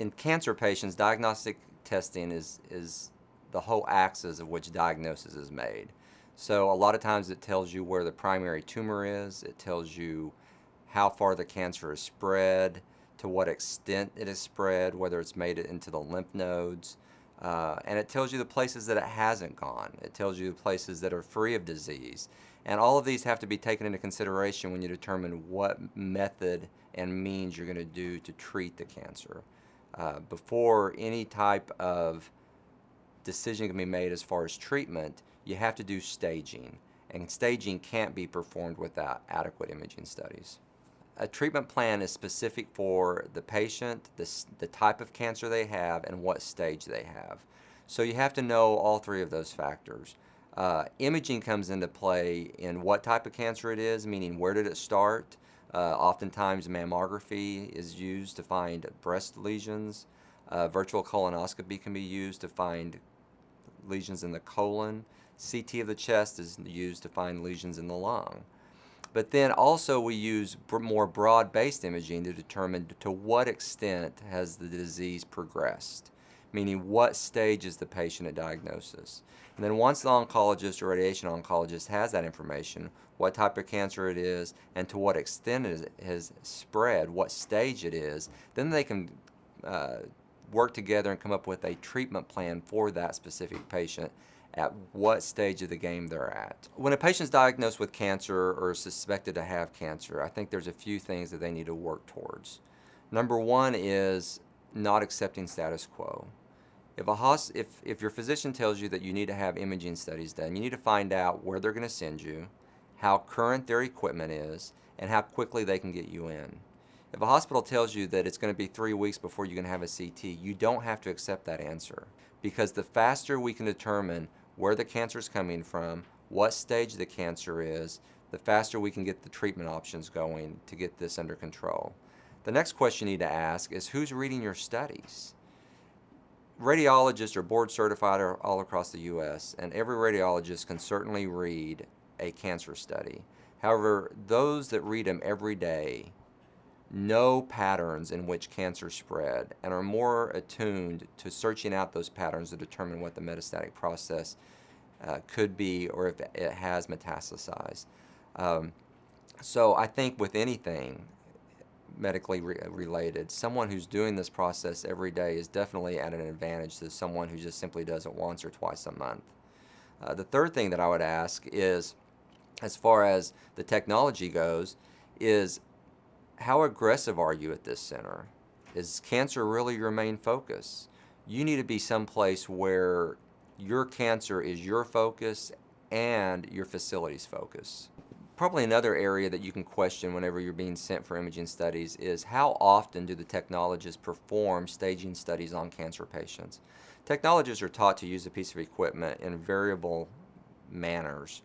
In cancer patients, diagnostic testing is the whole axis of which diagnosis is made. So a lot of times it tells you where the primary tumor is, it tells you how far the cancer is spread, to what extent it is spread, whether it's made it into the lymph nodes, and it tells you the places that it hasn't gone. It tells you the places that are free of disease. And all of these have to be taken into consideration when you determine what method and means you're going to do to treat the cancer. Before any type of decision can be made as far as treatment, you have to do staging. And staging can't be performed without adequate imaging studies. A treatment plan is specific for the patient, the type of cancer they have, and what stage they have. So you have to know all three of those factors. Imaging comes into play in what type of cancer it is, meaning where did it start. Oftentimes mammography is used to find breast lesions. Virtual colonoscopy can be used to find lesions in the colon. CT of the chest is used to find lesions in the lung. But then also we use more broad-based imaging to determine to what extent has the disease progressed, meaning what stage is the patient at diagnosis. And then once the oncologist or radiation oncologist has that information, what type of cancer it is and to what extent it has spread, what stage it is, then they can work together and come up with a treatment plan for that specific patient at what stage of the game they're at. When a patient's diagnosed with cancer or suspected to have cancer, I think there's a few things that they need to work towards. Number one is not accepting status quo. If your physician tells you that you need to have imaging studies done, you need to find out where they're going to send you, how current their equipment is, and how quickly they can get you in. If a hospital tells you that it's going to be 3 weeks before you can have a CT, you don't have to accept that answer, because the faster we can determine where the cancer is coming from, what stage the cancer is, the faster we can get the treatment options going to get this under control. The next question you need to ask is, who's reading your studies? Radiologists are board certified all across the U.S., and every radiologist can certainly read a cancer study. However, those that read them every day know patterns in which cancer spread and are more attuned to searching out those patterns to determine what the metastatic process could be, or if it has metastasized. So I think with anything medically related, someone who's doing this process every day is definitely at an advantage to someone who just simply does it once or twice a month. The third thing that I would ask is, as far as the technology goes, is how aggressive are you at this center? Is cancer really your main focus? You need to be someplace where your cancer is your focus and your facility's focus. Probably another area that you can question whenever you're being sent for imaging studies is, how often do the technologists perform staging studies on cancer patients? Technologists are taught to use a piece of equipment in variable manners,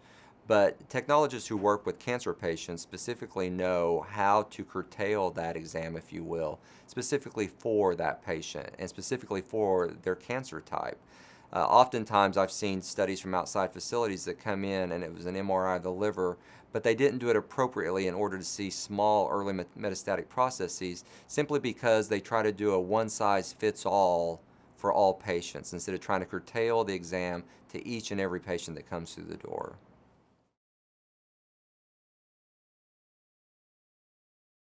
but technologists who work with cancer patients specifically know how to curtail that exam, if you will, specifically for that patient and specifically for their cancer type. Oftentimes I've seen studies from outside facilities that come in and it was an MRI of the liver, but they didn't do it appropriately in order to see small early metastatic processes, simply because they try to do a one-size-fits-all for all patients instead of trying to curtail the exam to each and every patient that comes through the door.